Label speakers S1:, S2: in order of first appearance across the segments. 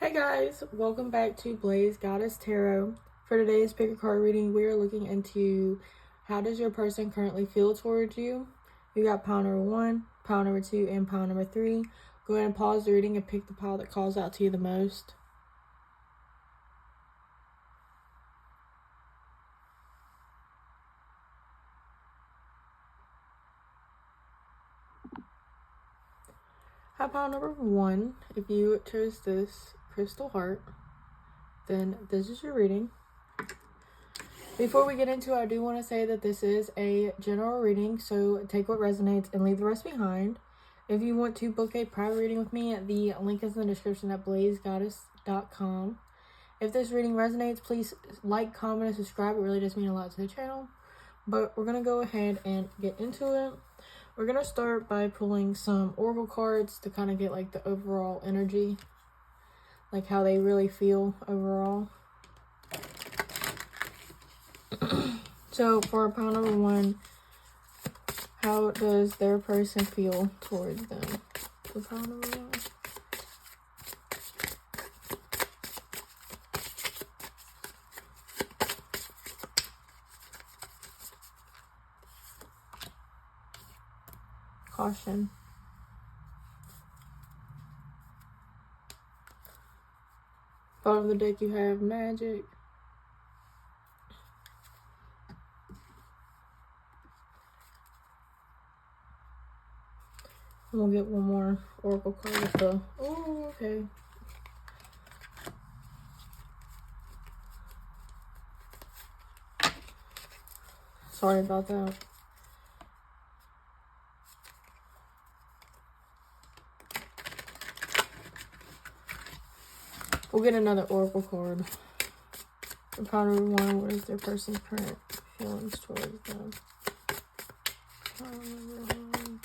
S1: Hey guys, welcome back to Blaze Goddess Tarot. For today's pick a card reading, we are looking into how does your person currently feel towards you. You got pile number 1, pile number 2, and pile number 3. Go ahead and pause the reading and pick the pile that calls out to you the most. Have pile number 1. If you chose this crystal heart, then this is your reading. Before we get into it, I do want to say that this is a general reading, so take what resonates and leave the rest behind. If you want to book a private reading with me, the link is in the description at BlazedGoddess.com. If this reading resonates, please like, comment, and subscribe. It really does mean a lot to the channel. But we're going to go ahead and get into it. We're going to start by pulling some oracle cards to kind of get like the overall energy, like how they really feel overall. So for pile number 1, how does their person feel towards them? For pile number 1. Caution. Bottom of the deck you have magic. And we'll get one more oracle card with the, oh, okay. Sorry about that. We'll get another oracle card. For pile number 1, what is their person's current feelings towards them? Pile number 1.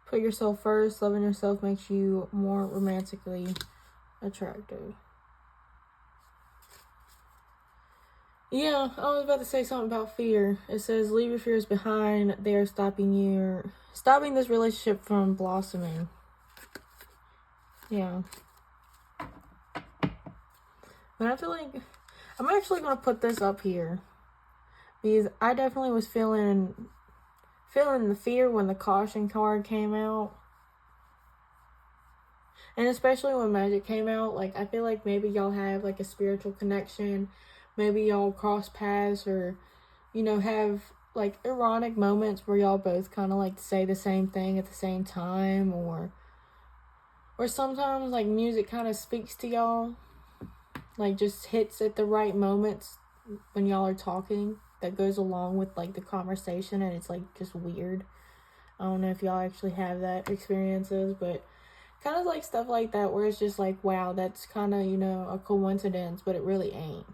S1: Put yourself first. Loving yourself makes you more romantically attractive. Yeah, I was about to say something about fear. It says, leave your fears behind. They are stopping this relationship from blossoming. Yeah. But I feel like I'm actually going to put this up here, because I definitely was feeling the fear when the caution card came out. And especially when magic came out, like I feel like maybe y'all have like a spiritual connection. Maybe y'all cross paths, or, you know, have like ironic moments where y'all both kind of like say the same thing at the same time, or sometimes like music kind of speaks to y'all, like just hits at the right moments when y'all are talking, that goes along with like the conversation, and it's like just weird. I don't know if y'all actually have that experiences, but kind of like stuff like that where it's just like, wow, that's kind of, you know, a coincidence, but it really ain't.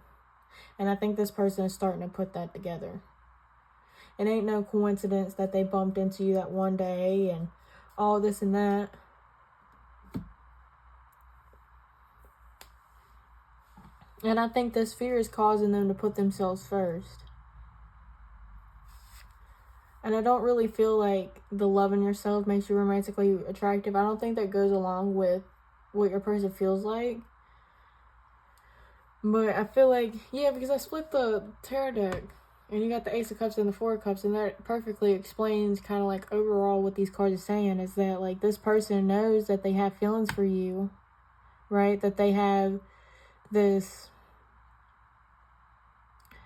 S1: And I think this person is starting to put that together. It ain't no coincidence that they bumped into you that one day and all this and that. And I think this fear is causing them to put themselves first. And I don't really feel like the loving yourself makes you romantically attractive. I don't think that goes along with what your person feels like. But I feel like, yeah, because I split the tarot deck, and you got the Ace of Cups and the Four of Cups, and that perfectly explains kind of like overall what these cards are saying, is that like this person knows that they have feelings for you, right? That they have this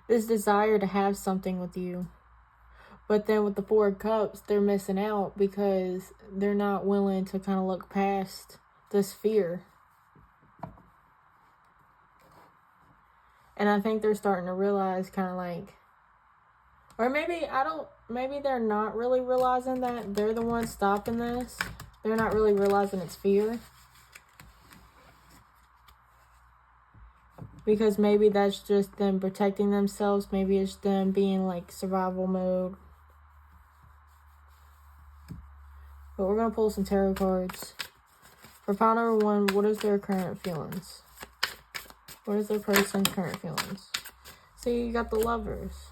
S1: desire to have something with you. But then with the Four of Cups, they're missing out because they're not willing to kind of look past this fear. And I think they're starting to realize kind of like, or maybe they're not really realizing that they're the ones stopping this. They're not really realizing it's fear. Because maybe that's just them protecting themselves. Maybe it's them being like survival mode. But we're going to pull some tarot cards. For pile number 1, what is their current feelings? What is their person's current feelings? See, you got the Lovers.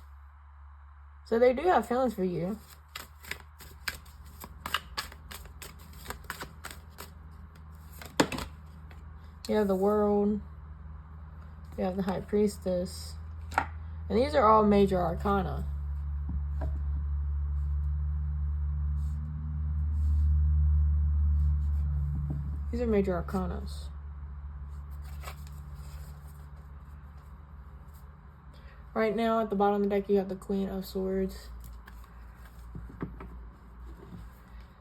S1: So they do have feelings for you. You have the World. You have the High Priestess. And these are all major arcana. These are major arcanas. Right now, at the bottom of the deck, you have the Queen of Swords.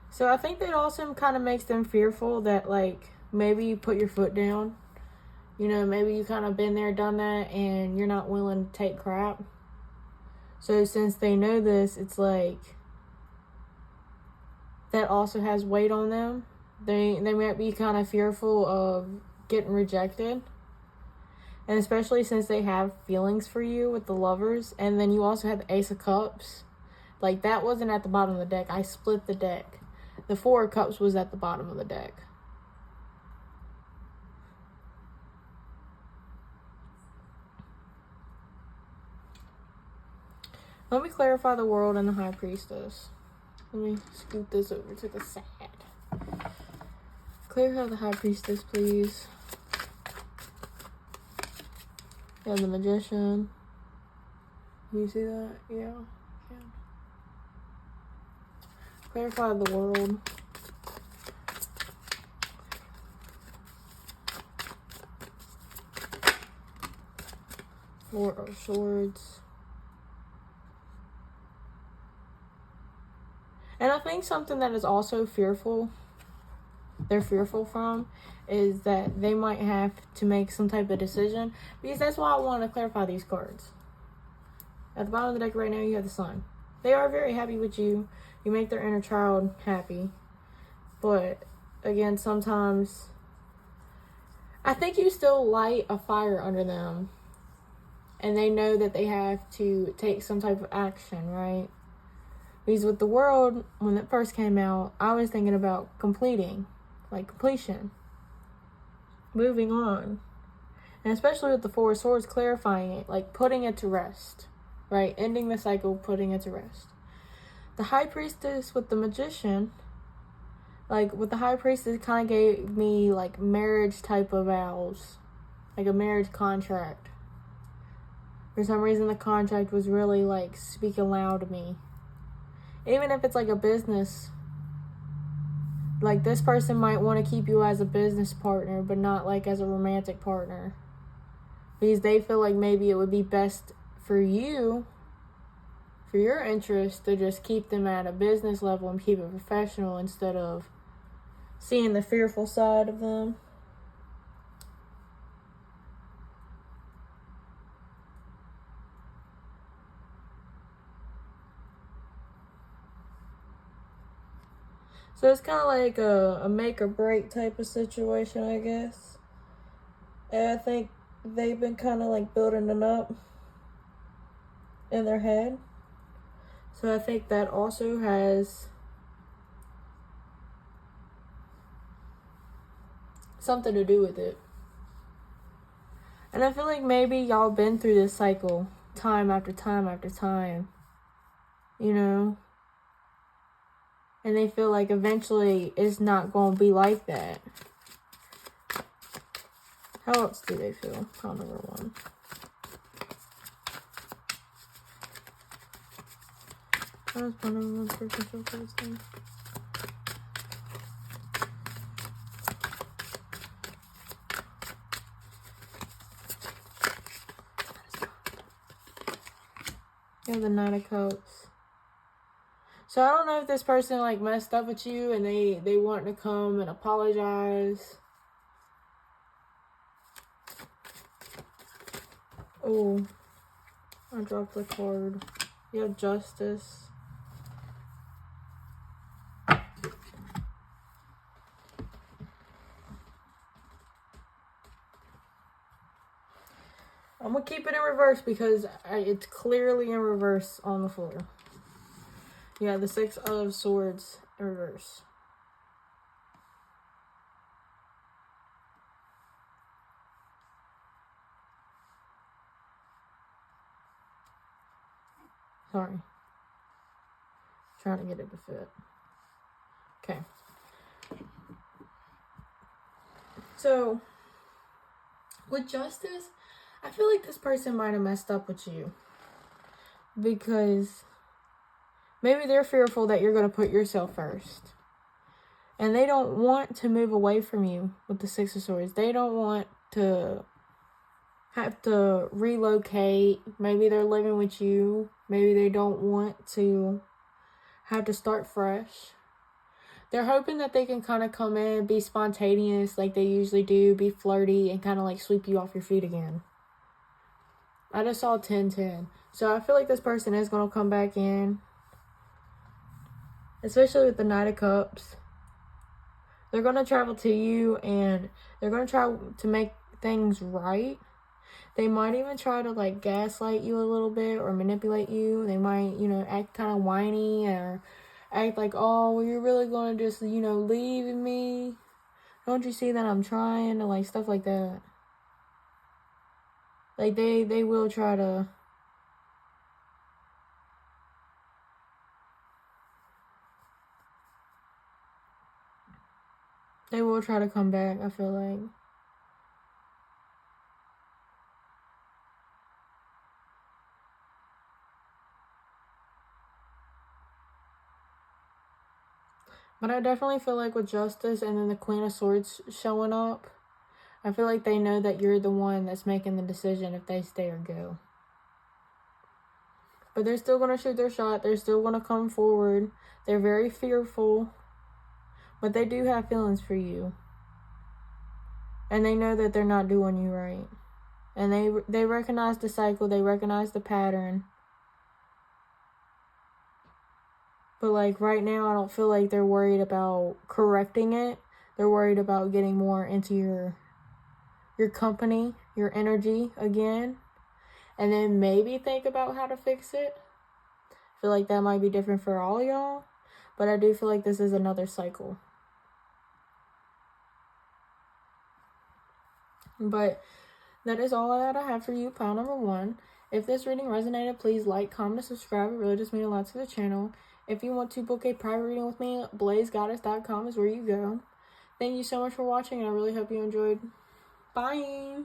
S1: So I think that also kind of makes them fearful that, like, maybe you put your foot down. You know, maybe you kind of been there, done that, and you're not willing to take crap. So since they know this, it's like that also has weight on them. They might be kind of fearful of getting rejected. And especially since they have feelings for you with the Lovers. And then you also have the Ace of Cups. Like, that wasn't at the bottom of the deck. I split the deck. The Four of Cups was at the bottom of the deck. Let me clarify the World and the High Priestess. Let me scoot this over to the side. Clarify the High Priestess, please. You have the Magician. Can you see that? Yeah. Clarify the World. Four of Swords. And I think something that is also they're fearful from, is that they might have to make some type of decision. Because that's why I want to clarify these cards. At the bottom of the deck right now, you have the Sun. They are very happy with you. You make their inner child happy. But, again, sometimes I think you still light a fire under them. And they know that they have to take some type of action, right? Because with the World, when it first came out, I was thinking about completion. Moving on. And especially with the Four of Swords, clarifying it, like putting it to rest. Right? Ending the cycle, putting it to rest. The High Priestess with the Magician, like with the High Priestess, kind of gave me like marriage type of vows. Like a marriage contract. For some reason, the contract was really like speaking loud to me. Even if it's like a business, like this person might want to keep you as a business partner, but not like as a romantic partner. Because they feel like maybe it would be best for you, for your interest, to just keep them at a business level and keep it professional instead of seeing the fearful side of them. So it's kind of like a make or break type of situation, I guess. And I think they've been kind of like building it up in their head. So I think that also has something to do with it. And I feel like maybe y'all been through this cycle time after time after time. You know? And they feel like eventually it's not going to be like that. How else do they feel? Pile number one. How does pile number one person feel for this thing? You have the Knight of Cups. So I don't know if this person like messed up with you and they want to come and apologize. Oh, I dropped the card. You have Justice. I'm going to keep it in reverse because it's clearly in reverse on the floor. Yeah, the Six of Swords in reverse. Sorry. Trying to get it to fit. Okay. So, With Justice, I feel like this person might have messed up with you. Because maybe they're fearful that you're going to put yourself first. And they don't want to move away from you with the Six of Swords. They don't want to have to relocate. Maybe they're living with you. Maybe they don't want to have to start fresh. They're hoping that they can kind of come in, be spontaneous like they usually do, be flirty, and kind of like sweep you off your feet again. I just saw 10-10. So I feel like this person is going to come back in. Especially with the Knight of Cups. They're going to travel to you and they're going to try to make things right. They might even try to like gaslight you a little bit or manipulate you. They might, act kind of whiny or act like, oh, well, you're really going to just, leave me. Don't you see that I'm trying to, like, stuff like that. Like, they will try to... They will try to come back, I feel like. But I definitely feel like with Justice and then the Queen of Swords showing up, I feel like they know that you're the one that's making the decision if they stay or go. But they're still going to shoot their shot. They're still going to come forward. They're very fearful. But they do have feelings for you. And they know that they're not doing you right. And they recognize the cycle. They recognize the pattern. But, like, right now, I don't feel like they're worried about correcting it. They're worried about getting more into your company, your energy again. And then maybe think about how to fix it. I feel like that might be different for all y'all. But I do feel like this is another cycle. But that is all that I have for you, pile number 1. If this reading resonated, please like, comment, and subscribe. It really does mean a lot to the channel. If you want to book a private reading with me, BlazedGoddess.com is where you go. Thank you so much for watching, and I really hope you enjoyed. Bye!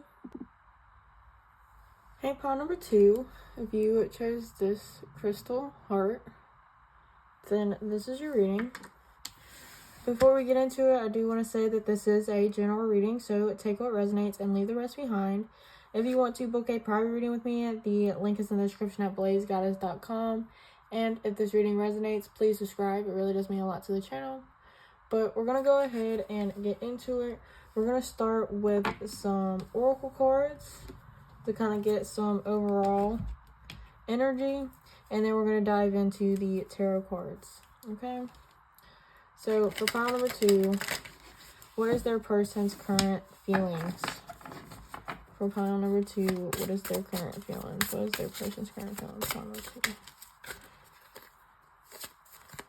S1: Hey, pile number 2. If you chose this crystal heart, then this is your reading. Before we get into it, I do want to say that this is a general reading, so take what resonates and leave the rest behind. If you want to book a private reading with me, the link is in the description at BlazedGoddess.com. And if this reading resonates, please subscribe. It really does mean a lot to the channel. But we're going to go ahead and get into it. We're going to start with some oracle cards to kind of get some overall energy. And then we're going to dive into the tarot cards. Okay? So for pile number 2, what is their person's current feelings? For pile number 2, what is their current feelings? What is their person's current feelings? Pile number 2.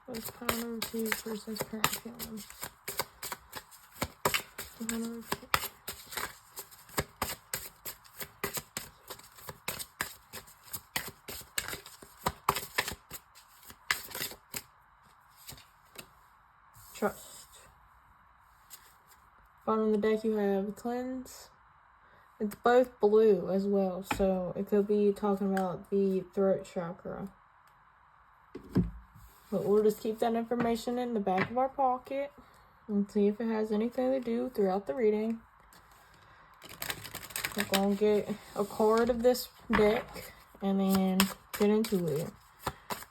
S1: What is pile number 2's person's current feelings? Pile number 2. Trust. Bottom of the deck, you have Cleanse. It's both blue as well, so it could be talking about the throat chakra. But we'll just keep that information in the back of our pocket and see if it has anything to do throughout the reading. We're going to get a card of this deck and then get into it.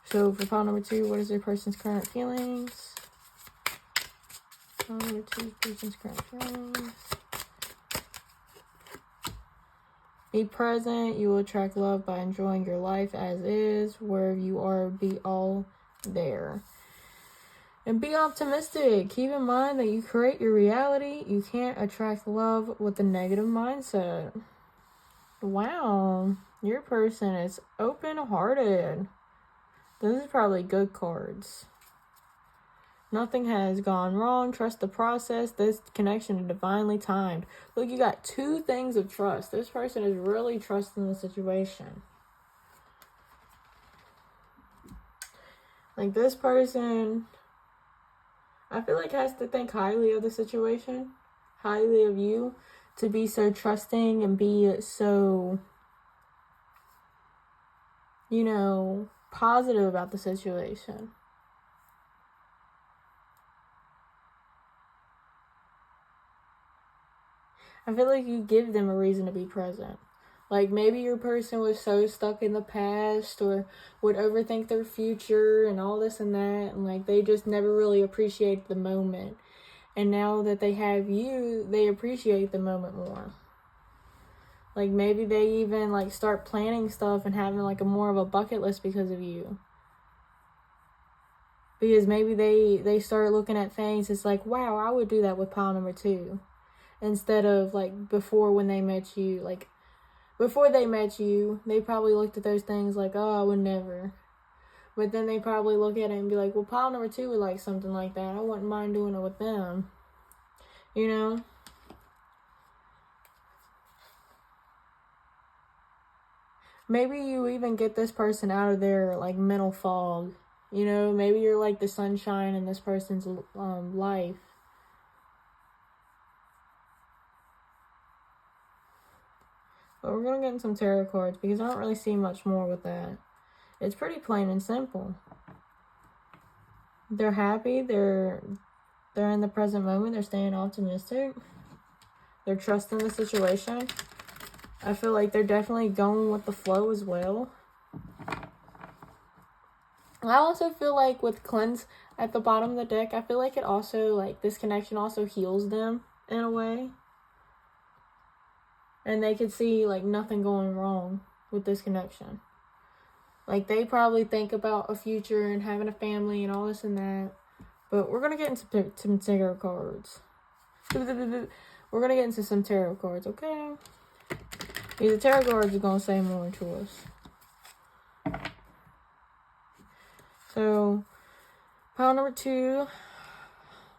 S1: So for pile number 2, what is your person's current feelings? Pile number 2, person's current feelings. Be present. You will attract love by enjoying your life as is. Wherever you are, be all there. And be optimistic. Keep in mind that you create your reality. You can't attract love with a negative mindset. Wow. Your person is open-hearted. Those are probably good cards. Nothing has gone wrong. Trust the process. This connection is divinely timed. Look, you got 2 things of trust. This person is really trusting the situation. Like, this person, I feel like has to think highly of the situation, highly of you. to be so trusting and be so, you know, positive about the situation. I feel like you give them a reason to be present. Like, maybe your person was so stuck in the past or would overthink their future and all this and that. And, like, they just never really appreciated the moment. And now that they have you, they appreciate the moment more. Like, maybe they even, like, start planning stuff and having, like, more of a bucket list because of you. Because maybe they start looking at things, it's like, wow, I would do that with pile number 2. Instead of, like, before when they met you, like, before they met you, they probably looked at those things like, oh, I would never. But then they probably look at it and be like, well, pile number 2 would like something like that. I wouldn't mind doing it with them. You know? Maybe you even get this person out of their, like, mental fog. You know, maybe you're like the sunshine in this person's life. But we're going to get in some tarot cards because I don't really see much more with that. It's pretty plain and simple. They're happy. They're in the present moment. They're staying optimistic. They're trusting the situation. I feel like they're definitely going with the flow as well. I also feel like with cleanse at the bottom of the deck, I feel like it also, like, this connection also heals them in a way. And they could see, like, nothing going wrong with this connection. Like, they probably think about a future and having a family and all this and that. But we're going to get into some tarot cards. We're going to get into some tarot cards, okay? These tarot cards are going to say more to us. So, pile number 2.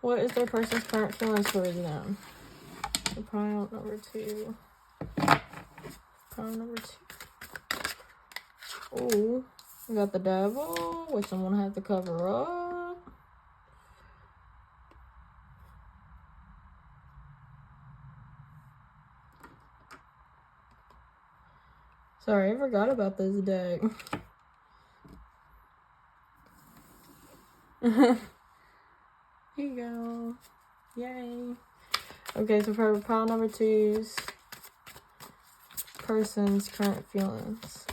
S1: What is their person's current feelings towards them? So, pile number 2. Pile number 2. Oh, we got the devil, which someone has to cover up. Sorry, I forgot about this deck. Here you go. Yay. Okay, so for pile number 2's person's current feelings.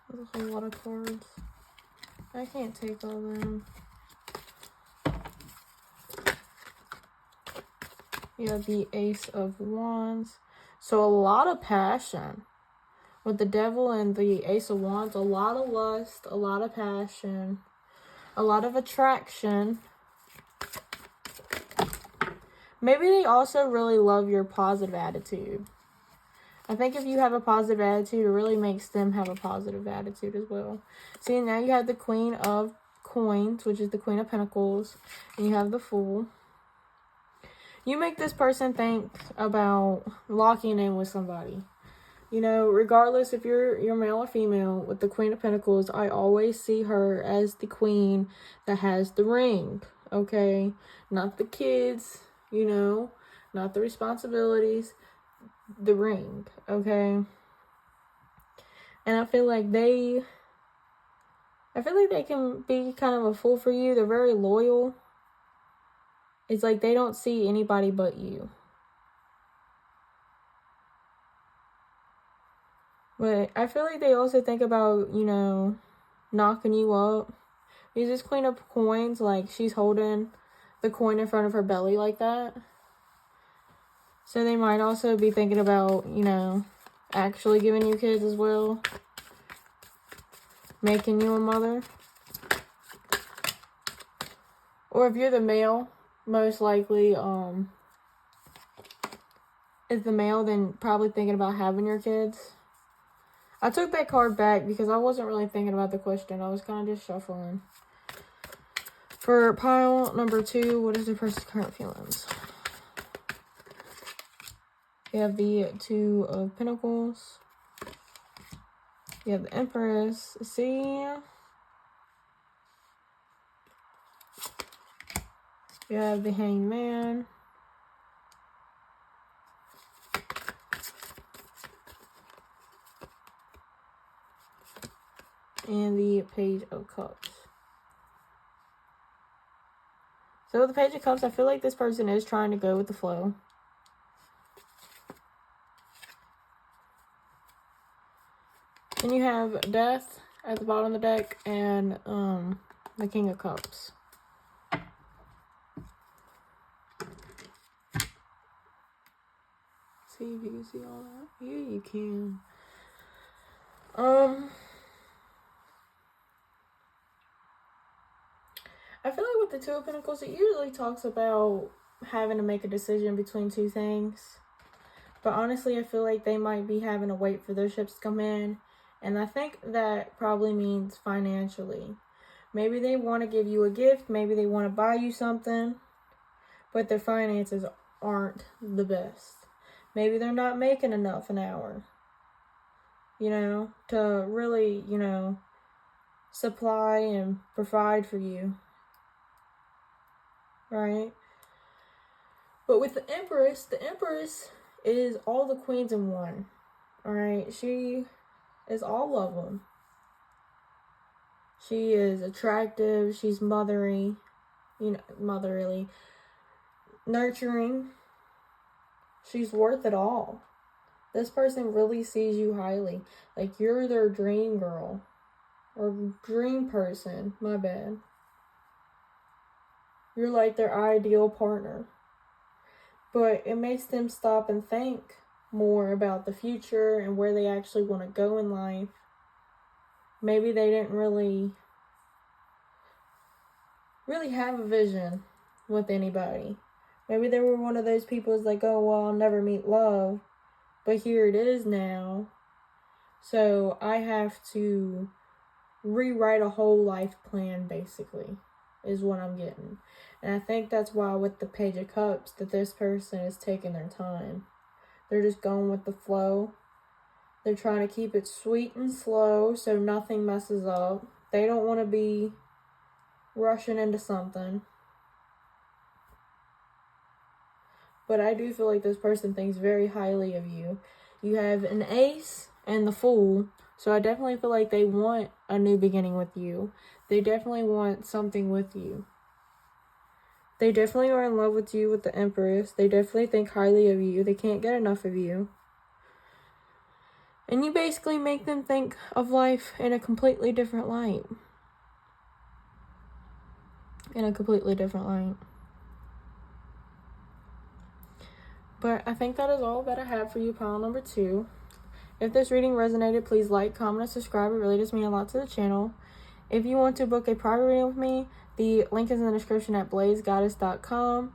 S1: There's a whole lot of cards. I can't take all of them. You have the Ace of Wands. So a lot of passion. With the Devil and the Ace of Wands, a lot of lust, a lot of passion, a lot of attraction. Maybe they also really love your positive attitude. I think if you have a positive attitude, it really makes them have a positive attitude as well. See, now you have the Queen of Coins, which is the Queen of Pentacles, and you have the Fool. You make this person think about locking in with somebody. You know, regardless if you're male or female, with the Queen of Pentacles, I always see her as the queen that has the ring, okay? Not the kids, you know, not the responsibilities, the ring, okay? And I feel like they can be kind of a fool for you. They're very loyal. It's like they don't see anybody but you. But I feel like they also think about, you know, knocking you up. Because this Queen of Coins, like, she's holding the coin in front of her belly like that. So they might also be thinking about, you know, actually giving you kids as well. Making you a mother. Or if you're the male, most likely, if the male, then probably thinking about having your kids. I took that card back because I wasn't really thinking about the question. I was kind of just shuffling. For pile number 2, what is the person's current feelings? We have the 2 of Pentacles. You have the Empress. See? You have the Hanged Man. And the Page of Cups. So with the Page of Cups, I feel like this person is trying to go with the flow. Then you have Death at the bottom of the deck and the King of Cups. See if you can see all that. Yeah, you can. I feel like with the Two of Pentacles, it usually talks about having to make a decision between two things. But honestly, I feel like they might be having to wait for their ships to come in. And I think that probably means financially. Maybe they want to give you a gift. Maybe they want to buy you something. But their finances aren't the best. Maybe they're not making enough an hour. You know, to really, you know, supply and provide for you. Right? But with the Empress is all the queens in one. Alright? She is all of them. She is attractive. She's motherly. Nurturing. She's worth it all. This person really sees you highly. Like, you're their dream girl. Or dream person. My bad. You're like their ideal partner. But it makes them stop and think more about the future and where they actually want to go in life. Maybe they didn't really have a vision with anybody. Maybe they were one of those people who's like, oh, well, I'll never meet love. But here it is now. So I have to rewrite a whole life plan, basically, is what I'm getting. And I think that's why with the Page of Cups, that this person is taking their time. They're just going with the flow. They're trying to keep it sweet and slow so nothing messes up. They don't want to be rushing into something. But I do feel like this person thinks very highly of you. You have an Ace and the Fool. So I definitely feel like they want a new beginning with you. They definitely want something with you. They definitely are in love with you with the Empress. They definitely think highly of you. They can't get enough of you. And you basically make them think of life in a completely different light. In a completely different light. But I think that is all that I have for you, pile number 2. If this reading resonated, please like, comment, and subscribe. It really does mean a lot to the channel. If you want to book a private reading with me, the link is in the description at BlazedGoddess.com.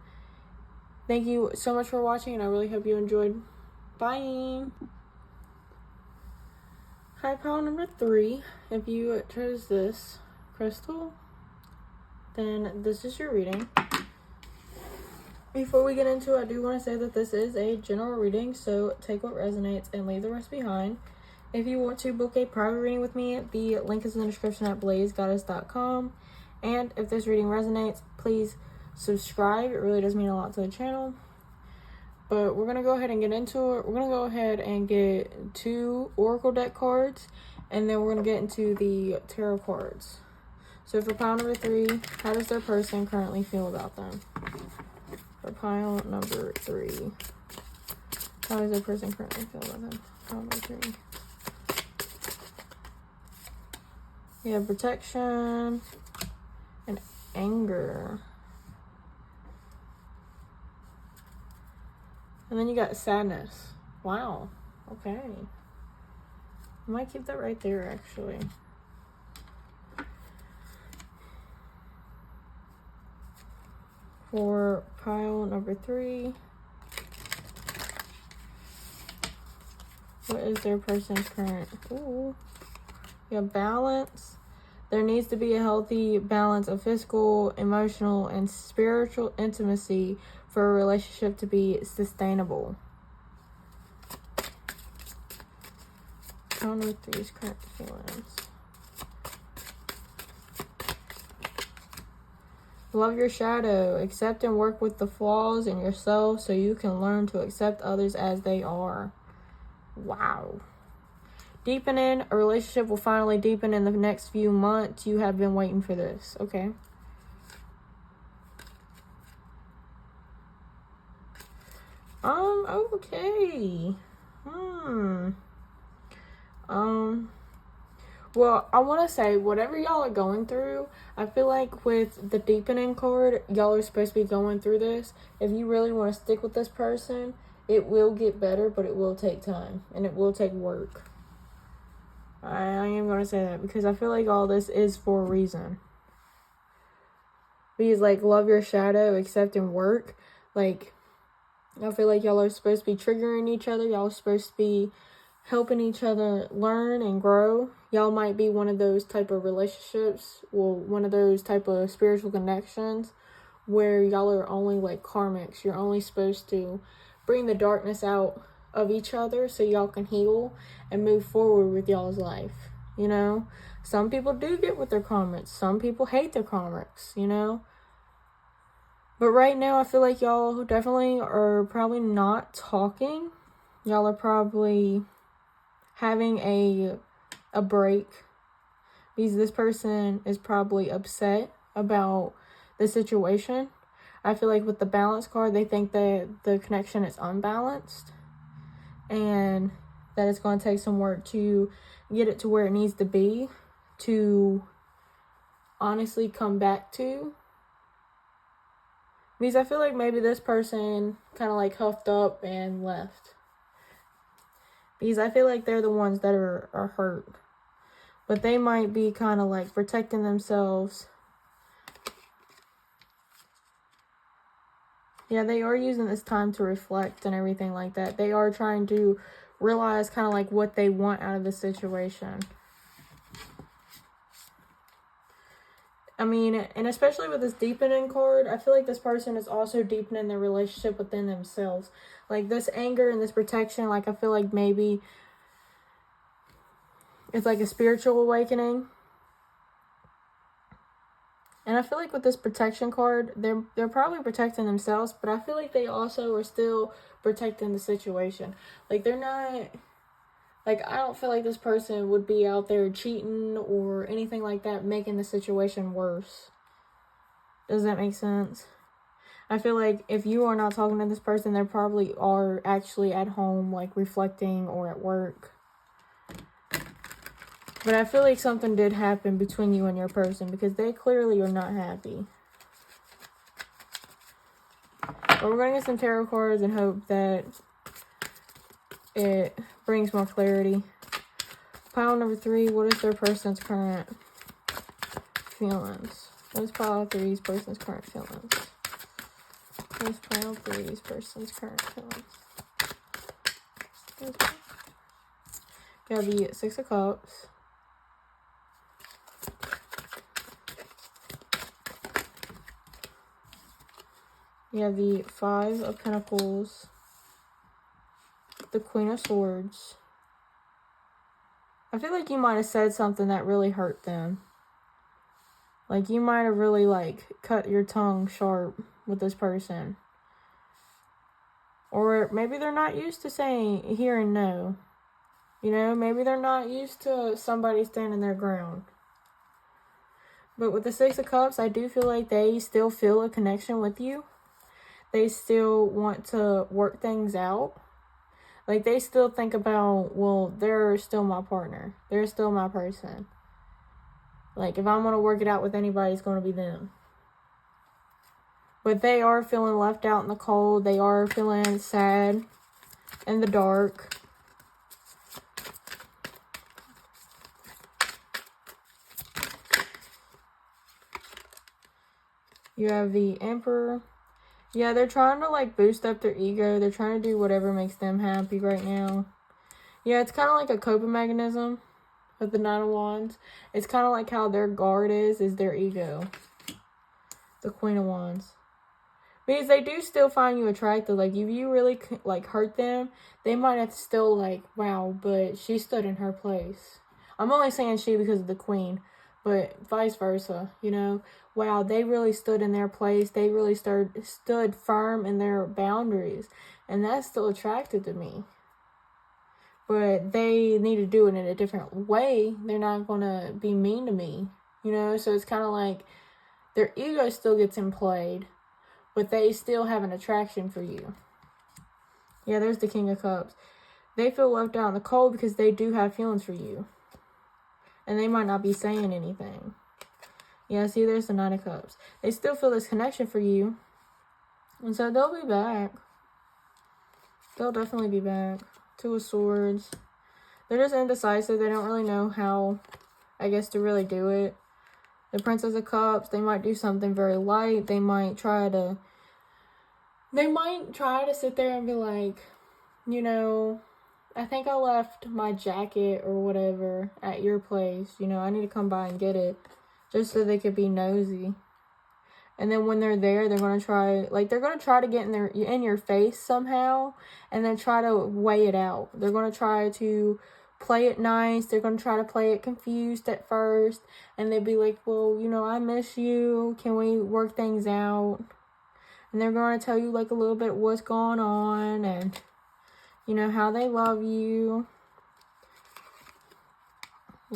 S1: Thank you so much for watching, and I really hope you enjoyed. Bye! Hi, pile number 3. If you chose this crystal, then this is your reading. Before we get into it, I do want to say that this is a general reading, so take what resonates and leave the rest behind. If you want to book a private reading with me, the link is in the description at BlazedGoddess.com. And if this reading resonates, please subscribe. It really does mean a lot to the channel. But we're going to go ahead and get into it. We're going to go ahead and get 2 Oracle deck cards, and then we're going to get into the tarot cards. So for pile number 3, how does their person currently feel about them? For pile number 3, how does their person currently feel about them? Pile number 3. You have protection and anger. And then you got sadness. Wow. Okay. I might keep that right there, actually. For pile number 3, what is their person's current? Ooh. You have balance. There needs to be a healthy balance of physical, emotional, and spiritual intimacy for a relationship to be sustainable. Pile number 3 is current feelings. Love your shadow. Accept and work with the flaws in yourself so you can learn to accept others as they are. Wow. Deepening. A relationship will finally deepen in the next few months. You have been waiting for this. Okay. Okay. Well, I want to say, whatever y'all are going through, I feel like with the deepening card, y'all are supposed to be going through this. If you really want to stick with this person, it will get better, but it will take time, and it will take work. I am going to say that, because I feel like all this is for a reason. Because, like, love your shadow, accept and work. Like, I feel like y'all are supposed to be triggering each other. Y'all are supposed to be helping each other learn and grow. Y'all might be one of those type of relationships, well, one of those type of spiritual connections where y'all are only like karmics. You're only supposed to bring the darkness out of each other so y'all can heal and move forward with y'all's life, you know? Some people do get with their karmics. Some people hate their karmics, you know? But right now, I feel like y'all definitely are probably not talking. Y'all are probably having a break, because this person is probably upset about the situation. I feel like with the balance card, they think that the connection is unbalanced and that it's going to take some work to get it to where it needs to be, to honestly come back to. Because I feel like maybe this person kind of like huffed up and left. Because I feel like they're the ones that are hurt. But they might be kind of like protecting themselves. Yeah, they are using this time to reflect and everything like that. They are trying to realize kind of like what they want out of the situation. I mean, and especially with this deepening card, I feel like this person is also deepening their relationship within themselves. Like this anger and this protection, like I feel like maybe it's like a spiritual awakening. And I feel like with this protection card, they're probably protecting themselves, but I feel like they also are still protecting the situation. Like they're not, like I don't feel like this person would be out there cheating or anything like that, making the situation worse. Does that make sense? I feel like if you are not talking to this person, they probably are actually at home, like reflecting or at work. But I feel like something did happen between you and your person, because they clearly are not happy. But we're going to get some tarot cards and hope that it brings more clarity. Pile number 3, what is their person's current feelings? What is pile 3's person's current feelings? What is pile 3's person's current feelings? You have the 6 of Cups. You have the 5 of Pentacles, the Queen of Swords. I feel like you might have said something that really hurt them. Like you might have really like cut your tongue sharp with this person. Or maybe they're not used to hearing no. You know, maybe they're not used to somebody standing their ground. But with the 6 of Cups, I do feel like they still feel a connection with you. They still want to work things out. Like, they still think about, well, they're still my partner. They're still my person. Like, if I'm going to work it out with anybody, it's going to be them. But they are feeling left out in the cold. They are feeling sad in the dark. You have the Emperor. Yeah, they're trying to, like, boost up their ego. They're trying to do whatever makes them happy right now. Yeah, it's kind of like a coping mechanism with the 9 of Wands. It's kind of like how their guard is their ego. The Queen of Wands. Because they do still find you attractive. Like, if you really, like, hurt them, they might have to still, like, wow, but she stood in her place. I'm only saying she because of the queen, but vice versa, you know? Wow, they really stood in their place. They really stood firm in their boundaries. And that's still attractive to me. But they need to do it in a different way. They're not going to be mean to me, you know? So it's kind of like their ego still gets played, but they still have an attraction for you. Yeah, there's the King of Cups. They feel left out in the cold because they do have feelings for you. And they might not be saying anything. Yeah, see, there's the Knight of Cups. They still feel this connection for you. And so they'll be back. They'll definitely be back. Two of Swords. They're just indecisive. They don't really know how, I guess, to really do it. The Princess of Cups, they might do something very light. They might try to sit there and be like, you know, I think I left my jacket or whatever at your place. You know, I need to come by and get it. Just so they could be nosy. And then when they're there, they're going to try, like, they're going to try to get in your face somehow. And then try to weigh it out. They're going to try to play it nice. They're going to try to play it confused at first. And they'd be like, well, you know, I miss you. Can we work things out? And they're going to tell you, like, a little bit what's going on. And, you know, how they love you.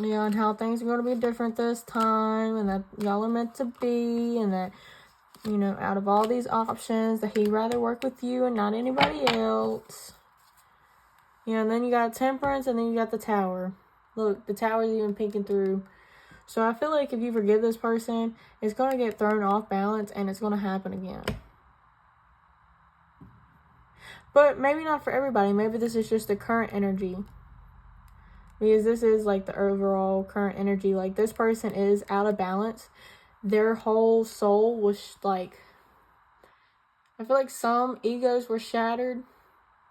S1: Yeah, and how things are going to be different this time. And that y'all are meant to be. And that, you know, out of all these options, that he'd rather work with you and not anybody else. Yeah, and then you got Temperance, and then you got the Tower. Look, the Tower's even peeking through. So I feel like if you forgive this person, it's going to get thrown off balance, and it's going to happen again. But maybe not for everybody. Maybe this is just the current energy. Because this is, like, the overall current energy. Like, this person is out of balance. Their whole soul was, like... I feel like some egos were shattered.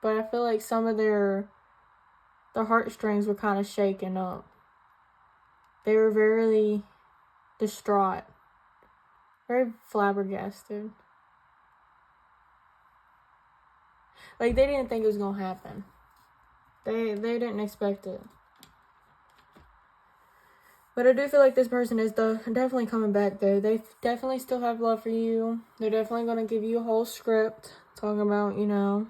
S1: But I feel like some of their heartstrings were kind of shaken up. They were very distraught. Very flabbergasted. Like, they didn't think it was going to happen. They didn't expect it. But I do feel like this person is definitely coming back, though. They definitely still have love for you. They're definitely going to give you a whole script. Talking about, you know,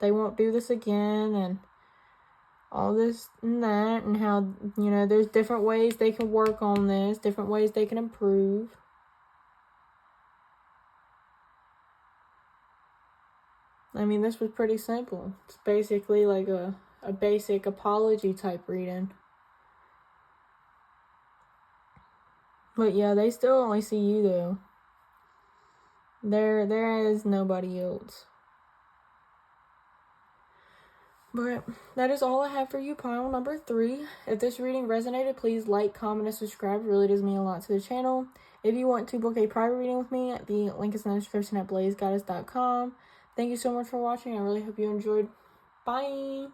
S1: they won't do this again. And all this and that. And how, you know, there's different ways they can work on this. Different ways they can improve. I mean, this was pretty simple. It's basically like a basic apology type reading. But yeah, they still only see you, though. There is nobody else. But that is all I have for you, pile number 3. If this reading resonated, please like, comment, and subscribe. It really does mean a lot to the channel. If you want to book a private reading with me, the link is in the description at BlazedGoddess.com. Thank you so much for watching. I really hope you enjoyed. Bye!